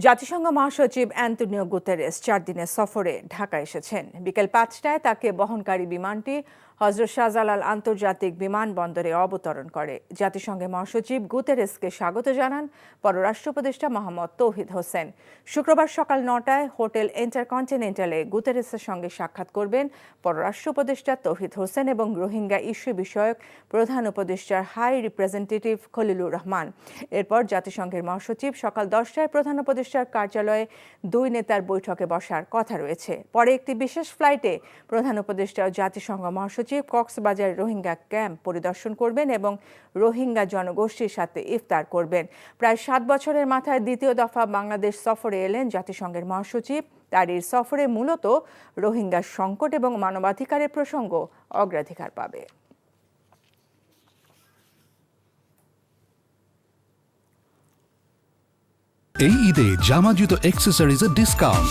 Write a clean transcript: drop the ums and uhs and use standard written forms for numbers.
জাতিসংঘ মহাসচিব Antonio Guterres 4 দিনের সফরে ঢাকা এসেছেন। বিকেল 5টায় তাকে বহনকারী বিমানটি হযরত শাহজালাল আন্তর্জাতিক বিমানবন্দরে অবতরণ করে। জাতিসংঘের মহাসচিব গুতেরেসকে স্বাগত জানান পররাষ্ট্র উপদেষ্টা মোহাম্মদ তৌহিদ হোসেন। শুক্রবার সকাল 9টায় হোটেল ইন্টারকন্টিনেন্টালে গুতেরেসের সঙ্গে সাক্ষাৎ করবেন পররাষ্ট্র উপদেষ্টা তৌহিদ হোসেন এবং রোহিঙ্গা ইস্যু বিষয়ক প্রধান উপদেষ্টার হাই রিপ্রেজেন্টেটিভ খলিলুর রহমান। এরপর জাতিসংঘের মহাসচিব সকাল 10টায় প্রধান উপদেষ্টার কার্যালয়ে দুই নেতার বৈঠকে বসার কথা রয়েছে। পরে একটি বিশেষ ফ্লাইটে প্রধান উপদেষ্টা ও জাতিসংঘ মহাসচিব কক্সবাজার রোহিঙ্গা ক্যাম্প পরিদর্শন করবেন এবং রোহিঙ্গা জনগোষ্ঠীর সাথে ইফতার করবেন। প্রায় 7 বছরের মাথায় দ্বিতীয় দফা বাংলাদেশ সফরে এলেন জাতিসংঘের মহাসচিব। তার এই সফরে মূলত রোহিঙ্গা সংকট এবং মানবাধিকারের প্রসঙ্গ অগ্রাধিকার পাবে। এই ঈদে জামা জুতো অ্যাক্সেসরিজের ডিসকাউন্ট